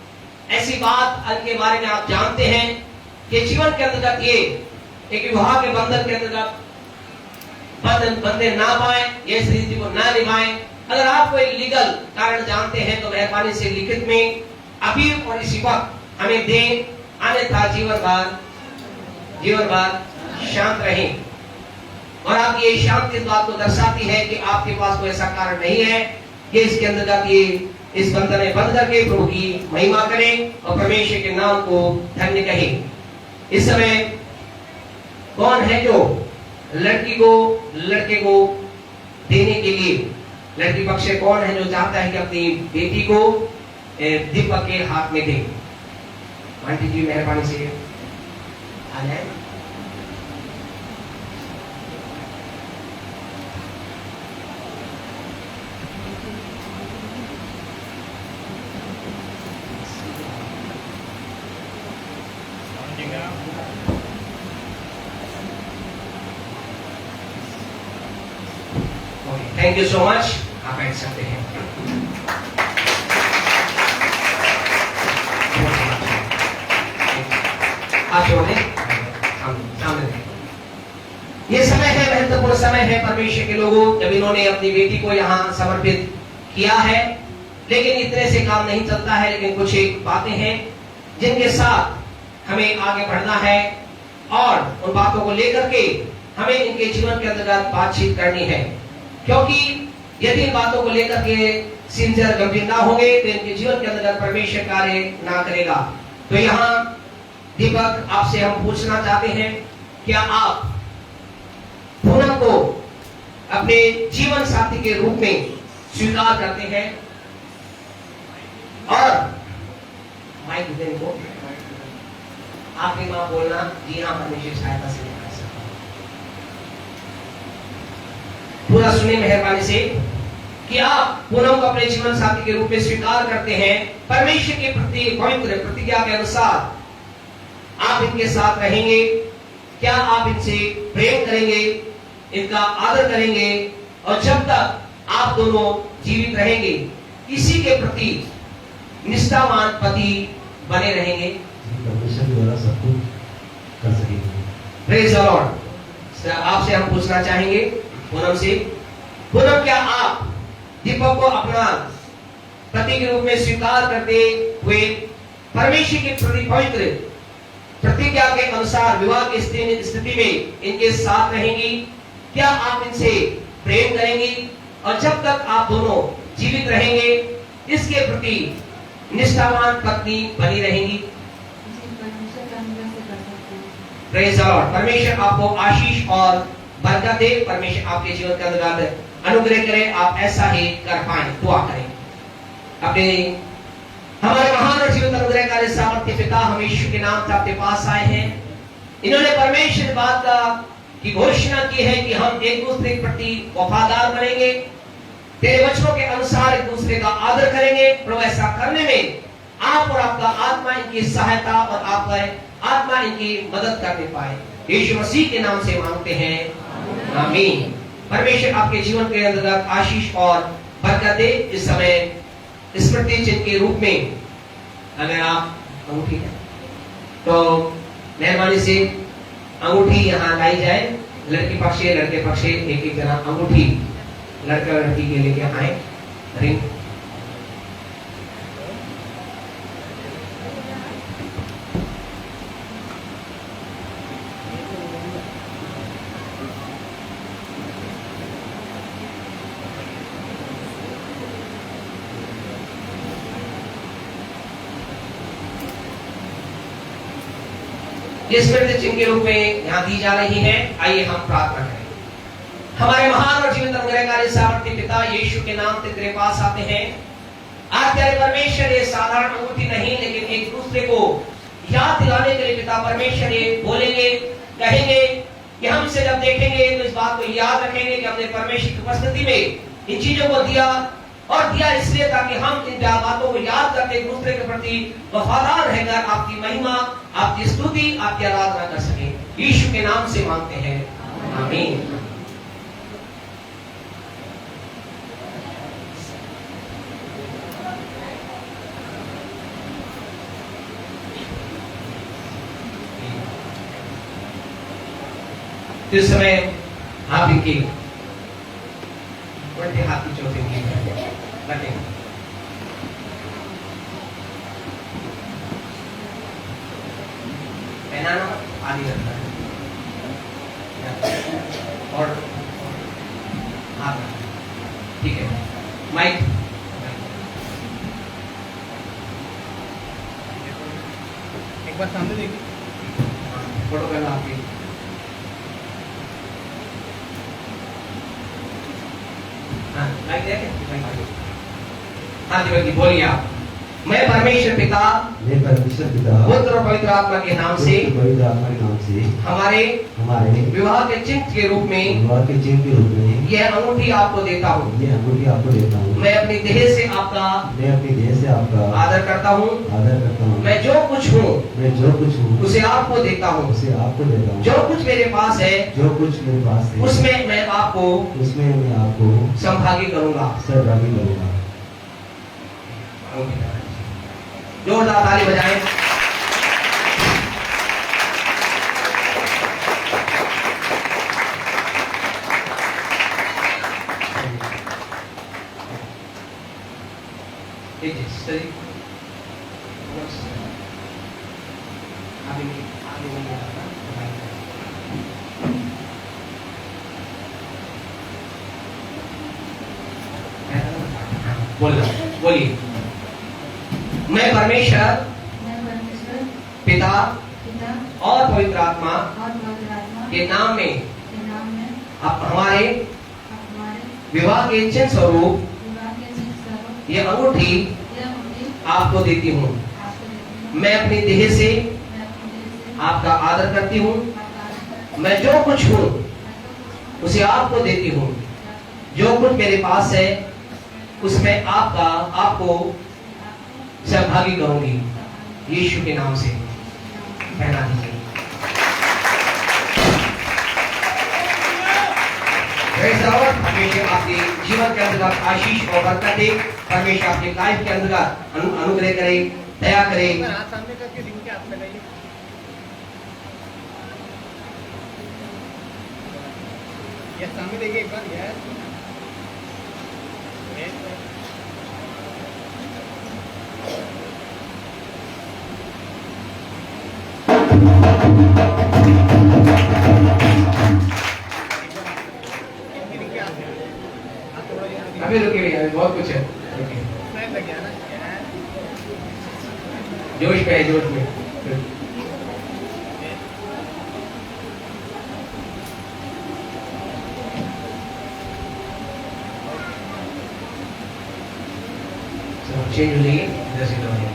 S1: ऐसी बात के बारे में आप जानते हैं कि जीवन के अंतर्गत ये एक विवाह के बंधन के अंतर्गत बंधे ना पाए, ये स्थिति को ना निभाएं, अगर आप कोई लीगल कारण जानते हैं तो मेहरबानी से लिखित में अभी और इसी वक्त हमें दें, अन्यथा जीवन भर शांत रहें। और आप ये शांति इस बात को दर्शाती है कि आपके पास कोई ऐसा कारण नहीं है कि इसके अंतर्गत ये इस बंधन में बंध करके प्रभु की महिमा करें और परमेश्वर के नाम को धन्य कहें। इस समय कौन है जो लड़की को लड़के को देने के लिए, लड़की पक्ष से कौन है जो चाहता है कि अपनी बेटी को दीपक के हाथ में दे? आंटी जी मेहरबानी से आ जाए। थैंक यू सो मच, आप बैठ सकते हैं। आप छोड़ दें, सामने। ये समय है महत्वपूर्ण वो समय है परमेश्वर के लोगों जब इन्होंने अपनी बेटी को यहाँ समर्पित किया है, लेकिन इतने से काम नहीं चलता है। लेकिन कुछ एक बातें हैं जिनके साथ हमें आगे बढ़ना है और उन बातों को लेकर के हमें इनके जीवन के अंतर्गत बातचीत करनी है, क्योंकि यदि इन बातों को लेकर के सिंसियर गंभीर ना होंगे तो इनके जीवन के अंतर्गत परमेश्वर कार्य ना करेगा। तो यहाँ दीपक आपसे हम पूछना चाहते हैं, क्या आप पूनम को अपने जीवन साथी के रूप में स्वीकार करते हैं? और माइक देने को आपकी मां बोलना, जी हाँ परमेश्वर सहायता से कर सकता हूं। पूरा सुने मेहरबानी से कि आप पूनम को अपने जीवन साथी के रूप में स्वीकार करते हैं। परमेश्वर के प्रति पवित्र प्रतिज्ञा के अनुसार आप इनके साथ रहेंगे। क्या आप इनसे प्रेम करेंगे, इनका आदर करेंगे और जब तक आप दोनों जीवित रहेंगे इसी के प्रति निष्ठावान पति बने रहेंगे?
S3: परमेश्वर द्वारा सब कुछ कर सकेंगे।
S1: Praise the Lord. आपसे हम पूछना चाहेंगे पूनम से, पूनम क्या आप दीपक को अपना पति के रूप में स्वीकार करते हुए परमेश्वर के प्रति पवित्र प्रतिज्ञा के अनुसार विवाह की स्थिति में इनके साथ रहेंगी? क्या आप इनसे प्रेम करेंगी और जब तक आप दोनों जीवित रहेंगे इसके प्रति निष्ठावान पत्नी बनी रहेंगी? Praise the Lord. परमेश्वर आपको आशीष और बरकत दे। परमेश्वर आपके जीवन के अंतर्गत अनुग्रह करे, आप ऐसा ही कर पाए। दुआ करें। अपने हमारे महान और जीवन अनुग्रहकारी सामर्थ्य पिता हम यीशु के नाम से आपके पास आए हैं। इन्होंने परमेश्वर बात का की घोषणा की है कि हम एक दूसरे के प्रति वफादार बनेंगे, तेरे वचनों के अनुसार एक दूसरे का आदर करेंगे। प्रभु ऐसा करने में आप और आपका आत्मा इनकी सहायता और आपका आत्मा इनकी मदद करने पाए। यीशु मसीह के नाम से मांगते हैं, आमीन। परमेश्वर आपके जीवन के अंतर्गत आशीष और बरकत दे। इस समय स्मृति चिन्ह के रूप में अगर आप अंगूठी है तो मेहरबानी से अंगूठी यहाँ लाई जाए। लड़की पक्ष लड़के पक्ष एक एक जना अंगूठी लड़का लड़की के लेके आए। रिंग स्मृति चिन्ह के रूप में यहाँ दी जा रही है। आइए हम प्रार्थना करें। हमारे महान और जीवन अनुग्रहकारी सामर्थ्य पिता यीशु के नाम से तेरे पास आते हैं। आज तेरे परमेश्वर ये साधारण अंगूठी नहीं लेकिन एक दूसरे को याद दिलाने के लिए पिता परमेश्वर ये बोलेंगे, कहेंगे कि हम इसे जब देखेंगे तो इस बात को याद रखेंगे कि हमने परमेश्वर की उपस्थिति में इन चीजों को दिया और दिया इसलिए ताकि हम इन बातों को याद करके एक दूसरे के प्रति वफादार रहकर आपकी महिमा, आपकी स्तुति, आपकी आराधना कर सके। यीशु के नाम से मांगते हैं, आमीन। इस समय आप इनकी उल्टे हाथ की चोट इनकी रखें। पहनाना आदि रखना है और हाथ रखना। ठीक है, माइक
S4: एक बार सामने देखिए।
S1: फोटो पहला आपकी। हाँ जी बोलिए आप। मैं परमेश्वर पिता, पुत्र और पवित्र आत्मा के नाम से हमारे विवाह के चिन्ह के रूप में यह अंगूठी आपको देता हूँ। मैं अपनी देह से आपका आदर करता हूँ। मैं जो कुछ हूँ उसे आपको देता हूँ। जो कुछ मेरे पास है उसमें मैं आपको संभागी करूँगा। जोरदार ताली बजाएं। बोलना, बोलिए। मैं परमेश्वर पिता और पवित्र आत्मा के नाम में अब हमारे विवाह के चिन्ह स्वरूप ये अंगूठी आपको देती हूँ। मैं अपनी देह से आपका आदर करती हूँ। मैं जो कुछ हूँ उसे आपको देती हूँ। जो कुछ मेरे पास है उसमें आपको सहभागी करूंगी। यीशु के नाम से पहना दीजिए। परमेश्वर आपके जीवन के अंदर आशीष और बरकत दे। परमेश्वर आपके लाइफ के अंदर अनुग्रह करे, दया करे।
S4: हाथ सामने करके रिंग के हाथ लगाइए। ये सामने देखिए एक बार। यस
S1: अभी रुकिए भैया, बहुत कुछ है।
S4: लग गया ना।
S1: जोश में है, जोश में। चेंज हो जाइए, इधर से जाइए।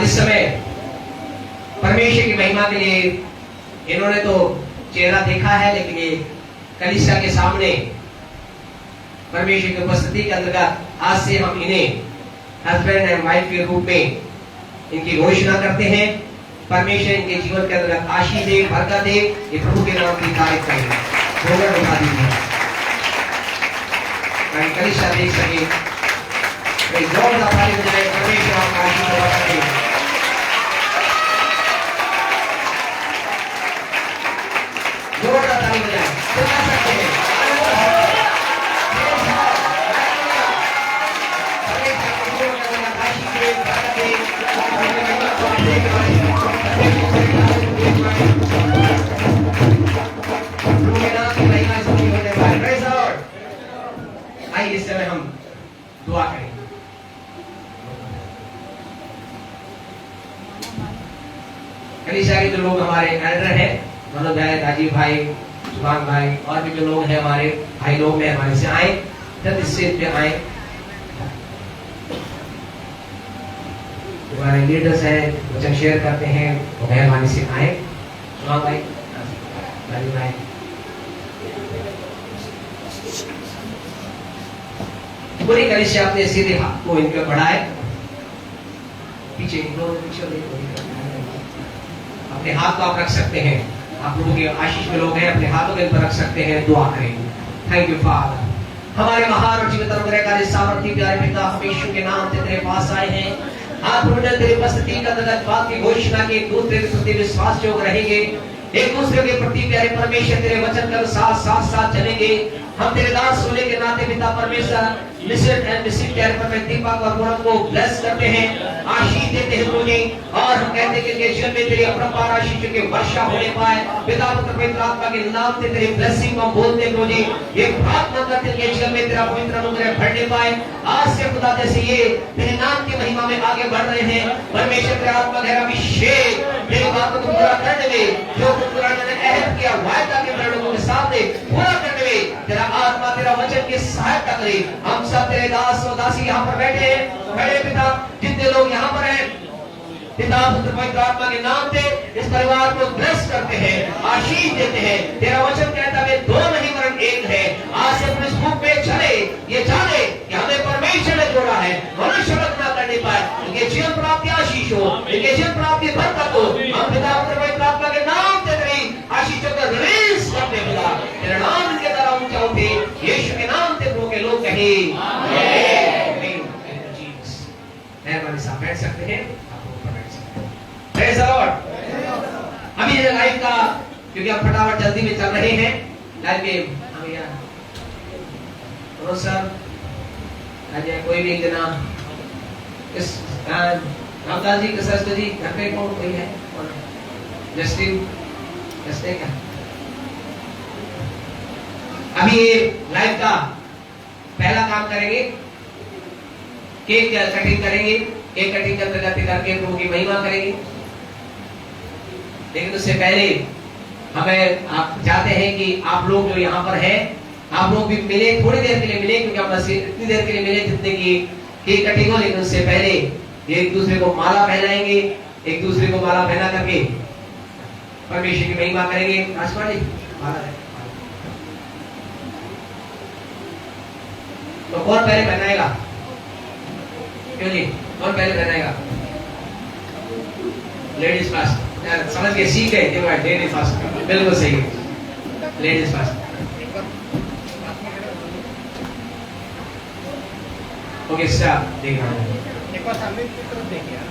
S1: इस समय परमेश्वर की महिमा के लिए इन्होंने तो चेहरा देखा है, लेकिन ये कलीसिया के सामने परमेश्वर की उपस्थिति के अंतर्गत आज से हम इन्हें हस्बैंड एंड वाइफ के रूप में इनकी घोषणा करते हैं। परमेश्वर इनके जीवन के अंतर्गत आशीष दे, बरकत दे। ये प्रभु के नाम की तारीफ करें। घूंघट उठा दीजिए, कलीसिया देख सके। जोरदार ताली बजाए। परमेश्वर आपका आशीष और बरकत दे। जोरदार ताली बजाए। चला सकते हैं। आइए इस समय हम दुआ करें। कलीसिया के जो लोग हमारे एल्डर हैं, मनोज भाई, राजीव भाई, सुभान भाई, और भी जो लोग हैं हमारे भाई लोग हैं, हमारे से आए, जब इस स्टेज पे आए। हमारे लीडर्स हैं, वचन शेयर करते हैं, वो मेहरबानी से आए। सुभान भाई, राजीव भाई, पूरी कलीसिया अपने सीधे हाथ को इनके बढ़ाए। पीछे अपने हाथ को आप रख सकते हैं। आप लोगों के आशीष में लोग हैं, अपने हाथों के ऊपर रख सकते हैं। दुआ करें। Thank you father. हमारे महान और जीवित अनुग्रहकारी सामर्थी प्यारे पिता, हम यीशु के नाम से तेरे पास आए हैं। आज प्रभु तेरी उपस्थिति का बात की घोषणा की एक दूसरे के प्रति विश्वास योग रहेंगे, एक दूसरे के प्रति प्यारे परमेश्वर तेरे वचन के साथ साथ चलेंगे। हम तेरे दास होने के नाते पिता परमेश्वर मिस्टर एंड मिसिस प्यारे परमेश्वर दीपक और पूनम को ब्लेस करते हैं, आशीष देते हैं प्रभु जी। और हम कहते हैं कि इनके जीवन में तेरी अपरंपार आशीष की वर्षा होने पाए। पिता पुत्र पवित्र आत्मा के नाम से तेरी ब्लेसिंग को बोलते हैं प्रभु जी। ये प्रार्थना करते हैं कि जीवन में तेरा पवित्र अनुग्रह भरने पाए। आज से खुदा जैसे ये तेरे नाम की महिमा में आगे बढ़ रहे हैं, परमेश्वर तेरा आत्मा गहरा अभिषेक तेरी बातों को पूरा करने में, जो पुराने ने अहद किया वायदा के लोगों के सामने पूरा करने में तेरा आत्मा तेरा वचन की सहायता करे। हम सब तेरे दास और दासी यहाँ पर बैठे हैं, बड़े पिता जितने लोग यहाँ पर हैं, पिता पुत्र पवित्र आत्मा के नाम से इस परिवार को ब्लेस करते हैं, आशीष देते हैं। तेरा वचन कहता है दो नहीं वरन एक है। आज से अपने मुख पे चले, ये जाने कि हमें परमेश्वर ने जोड़ा है, मनुष्य मत ना करने पाए। इनके जीवन प्राप्ति आशीष हो, इनके जीवन प्राप्ति बरकत हो। हम पिता पुत्र पवित्र आत्मा के नाम से तेरी आशीषों का रिलीज करते हुए तेरा नाम इनके द्वारा ऊंचा उठे, यीशु के नाम से प्रभु के लोग कहे आमीन। मेहरबानी से बैठ सकते हैं। Praise the Lord. अभी ये लाइव का, क्योंकि हम फटाफट जल्दी में चल रहे हैं लाइव में, हम यहाँ सर कोई भी एक जना इस रामदास जी, कृष्ण जी घर पे कौन कोई है? जस्टिन क्या अभी ये लाइव का पहला काम करेंगे, केक कटिंग करेंगे। केक कटिंग करते करते करके प्रभु की महिमा करेंगे। लेकिन उससे पहले हमें आप चाहते हैं कि आप लोग जो यहाँ पर हैं, आप लोग भी मिले, थोड़ी देर के लिए मिले, क्योंकि हम बस इतनी देर के लिए मिले जितने की केक कटिंग हो। लेकिन उससे पहले एक दूसरे को माला पहनाएंगे, एक दूसरे को माला पहना करके परमेश्वर की महिमा करेंगे। राजकुमार जी माला है। तो कौन पहले पहनाएगा? क्यों जी, कौन पहले पहनाएगा? Ladies first. समझ के सीख गए, लेडीज फर्स्ट, बिल्कुल सही है, लेडीज फर्स्ट। ओके स्टार्ट, देख रहा हूँ।
S4: एक बार सामने की तरफ देखिए।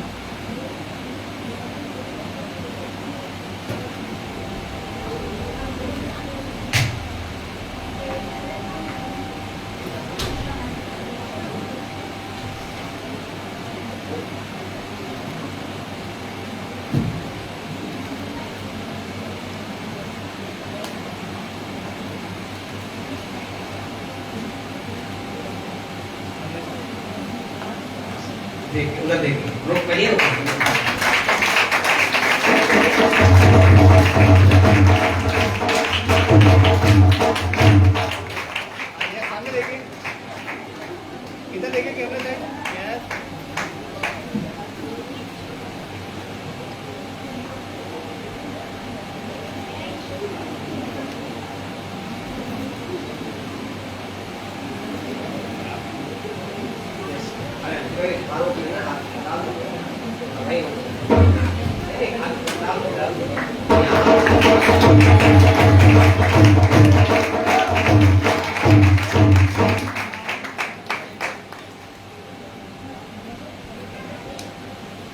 S1: देखिए उधर देखिए, रोक करिए
S4: सामने देखिए, इधर देखिए कैमरे से। यस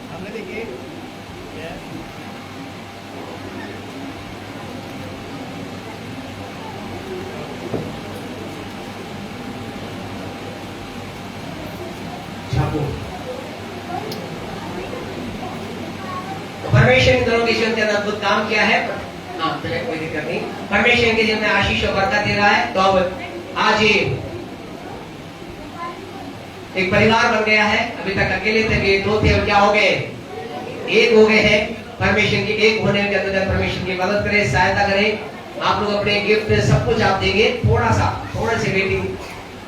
S4: सामने देखिए। यस
S1: छापो। परमेश्वर इन दोनों के जीवन के अंदर अद्भुत काम किया है। हाँ चले, कोई दिक्कत नहीं। परमेश्वर के जीवन में आशीष और बरकत दे रहा है। तो अब आज ये एक परिवार बन गया है। अभी तक अकेले थे, ये दो थे, क्या हो गए? एक हो गए हैं। परमेश्वर के एक होने के अंदर परमेश्वर की मदद करे, सहायता करे। आप लोग अपने गिफ्ट सब कुछ आप देंगे। थोड़ा सी वेटिंग,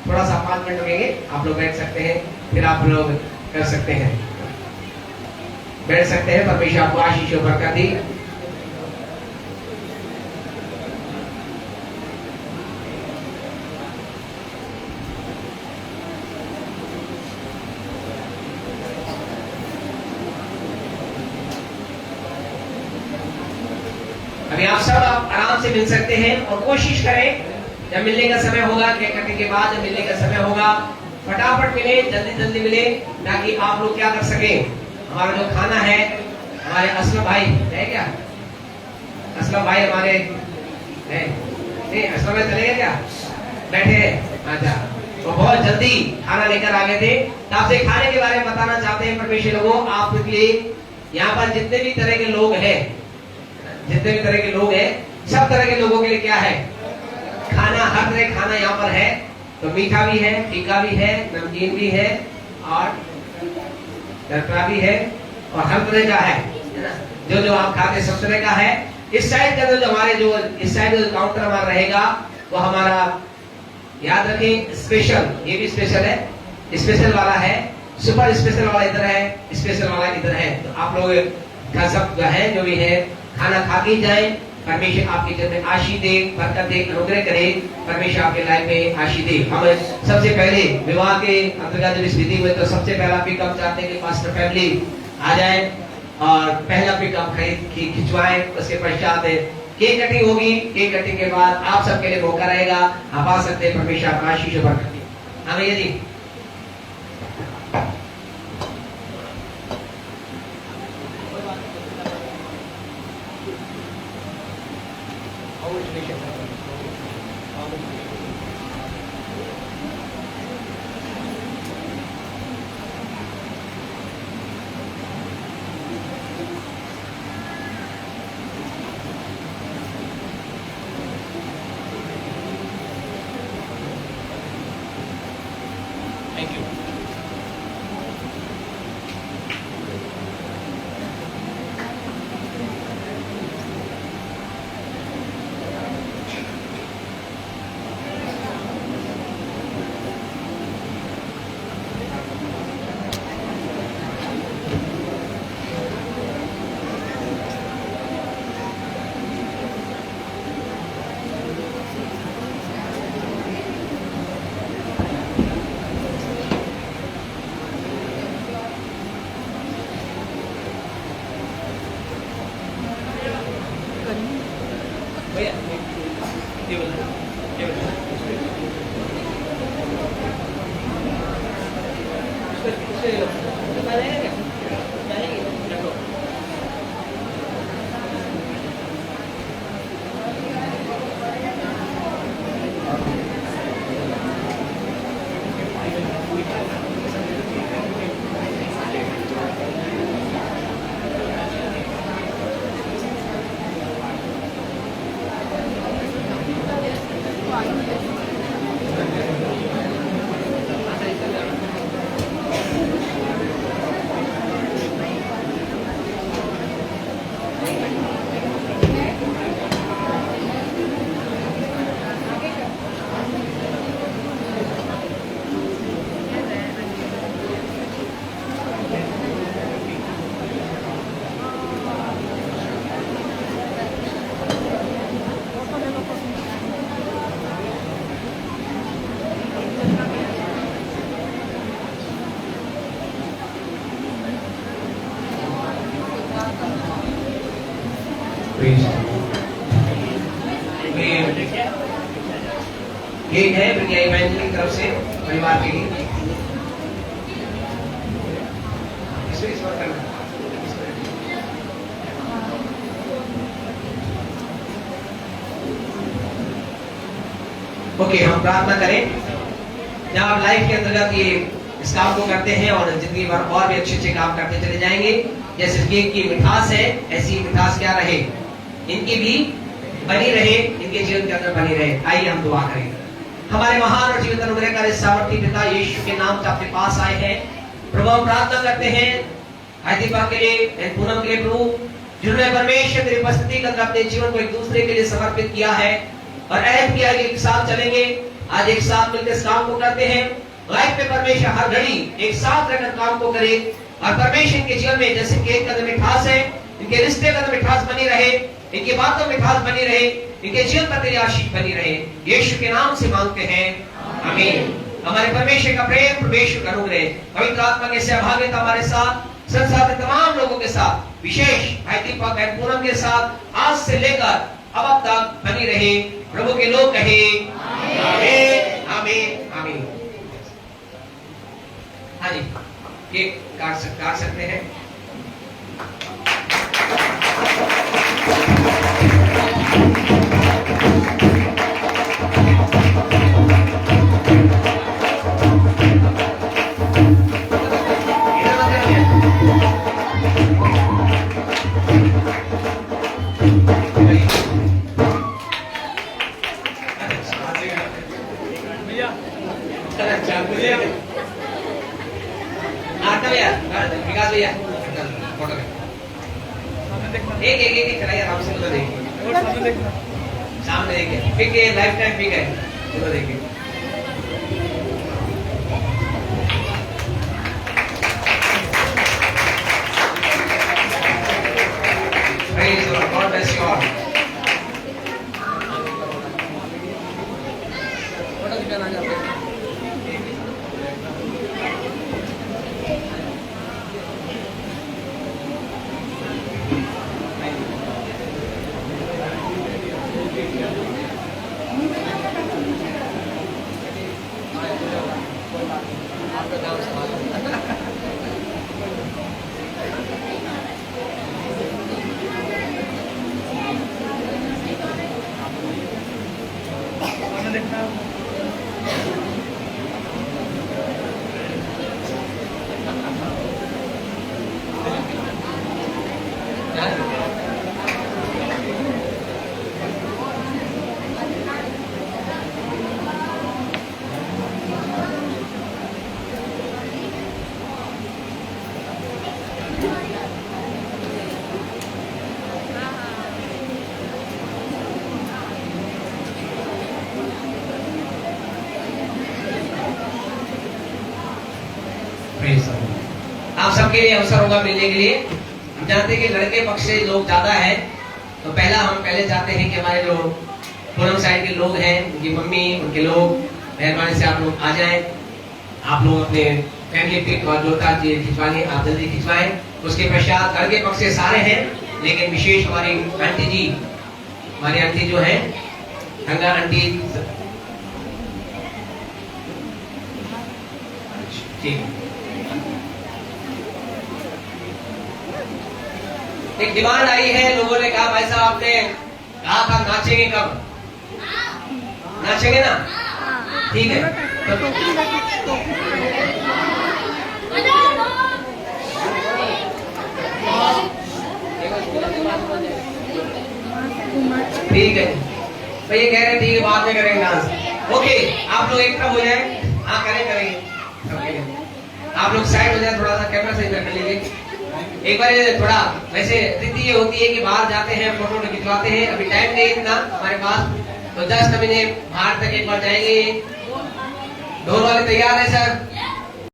S1: थोड़ा सा 5 मिनट लगेंगे। आप लोग बैठ सकते हैं, फिर आप लोग कर सकते हैं, बैठ सकते हैं। परमेश्वर आपको आशीष और बरकत दी। अभी आप सब आप आराम से मिल सकते हैं और कोशिश करें जब मिलने का समय होगा, केक कटिंग के बाद जब मिलने का समय होगा, फटाफट मिले, जल्दी जल्दी मिले, ताकि आप लोग क्या कर सके। हमारा जो खाना है, हमारे असलम भाई है क्या? असलम भाई हमारे है नहीं? असलम भाई चले गए क्या? बैठे हैं? अच्छा, तो बहुत जल्दी खाना लेकर आ गए थे। तो आपसे खाने के बारे में बताना चाहते हैं परमेश्वर लोगों, आपके लिए यहाँ पर जितने भी तरह के लोग हैं, जितने भी तरह के लोग हैं, सब तरह के लोगों के लिए क्या है? खाना, हर तरह खाना यहाँ पर है। तो मीठा भी है, तीखा भी है, नमकीन भी है और दरकरा भी है और हर तरह का है ना? जो जो आप खाते सब तरह का है। इस साइड का जो हमारे जो इस साइड जो काउंटर हमारा रहेगा वो हमारा, याद रखें, स्पेशल, ये भी स्पेशल है, स्पेशल वाला है, सुपर स्पेशल वाला इधर है, स्पेशल वाला इधर है। तो आप लोग का सब है जो भी है खाना खा के जाए। परमेश्वर आपके जीवन में आशीष दे, बरकत दे, अनुग्रह करे। परमेश्वर आपके लाइफ में आशीष दे। हम सबसे पहले विवाह के अंतर्गत जब इस विधि हुए तो सबसे पहला पिकअप चाहते हैं कि पास्टर फैमिली आ जाए और पहला पिकअप खिंचवाएं। उसके पश्चात केक कटिंग होगी। केक कटिंग के बाद आप सबके लिए मौका रहेगा, आप आ सकते हैं। परमेश्वर आपका आशीष और बरकत दे। हाँ भैया जी,
S4: थैंक यू।
S1: भैया ये बोलो, ये बोलो। उससे बता रहे हैं क्या? रखो। एक है प्रिया इवेंजलिस्ट की तरफ से परिवार के लिए इसमें इस बार करना ओके। हम प्रार्थना करें जब आप लाइफ के अंतर्गत ये इस काम को करते हैं और जिंदगी भर और भी अच्छे अच्छे काम करते चले जाएंगे। जैसे केक की मिठास है ऐसी मिठास क्या रहे, इनकी भी बनी रहे, इनके जीवन के अंदर बनी रहे। आइए हम दुआ करें। हमारे महान और जीवित अनुग्रहकारी सामर्थी पिता यीशु के नाम से आपके पास आए हैं प्रभु। हम प्रार्थना करते हैं दीपक के लिए, पूनम के लिए प्रभु, जिन्होंने परमेश्वर तेरी उपस्थिति के अंदर अपने जीवन को एक दूसरे के लिए समर्पित किया है और अहद किया कि एक साथ चलेंगे। आज एक साथ मिलकर इस काम को करते हैं। लाइफ में परमेश्वर हर घड़ी एक साथ रहकर काम को करे और परमेश्वर के जीवन में जैसे केक के अंदर मिठास है, इनके रिश्ते के अंदर मिठास बनी रहे, इनकी बातों में मिठास बनी रहे, इनके जीवन पर तेरी आशीष बनी रहे। यीशु के नाम से मांगते हैं, आमीन। हमारे परमेश्वर का प्रेम, परमेश्वर का अनुग्रह, पवित्र आत्मा के सहभागिता हमारे साथ, संसार के तमाम लोगों के साथ, विशेष भाई दीपक भाई पूनम के साथ आज से लेकर अब तक बनी रहे। प्रभु के लोग कहे आमीन, आमीन, आमीन। हाँ जी, केक काट सकते हैं। विकास भैया फोटो एक कराइए आराम से, उधर देखिए, सामने देखिए, पिक है, लाइफ टाइम पिक है, उधर देखिए। Praise the Lord. God bless you all. Photo दिखाना चाहते हैं। Praise the Lord. आप सबके लिए अवसर होगा मिलने के लिए। हम जानते हैं कि लड़के पक्ष से लोग ज्यादा हैं, तो हम पहले चाहते हैं कि हमारे जो पूनम साइड के लोग हैं, उनकी मम्मी, उनके लोग, मेहरबानी से आप लोग आ जाएं। आप लोग अपने फैमिली पिक और जो था खिंचवानी आप जल्दी खिंचवाएं। उसके पश्चात घर के पक्ष से सारे हैं, लेकिन विशेष हमारी आंटी जी, हमारी आंटी जो है गंगा आंटी, ठीक। एक डिमांड आई है, लोगों ने कहा भाई साहब आपने कहा था नाचेंगे कब? नाचेंगे ना? ठीक है। ठीक है तो ये कह रहे ठीक है बाद में करेंगे डांस। ओके आप लोग एक कम हो जाए। हाँ करेंगे। आप लोग साइड हो जाए, थोड़ा सा कैमरा सही कर लीजिए एक बार। थोड़ा वैसे रीति ये होती है कि बाहर जाते हैं, फोटो खिंचवाते हैं। अभी टाइम नहीं इतना हमारे पास, तो 10 महीने बाहर तक एक बार जाएंगे। ढोल वाले तैयार है सर?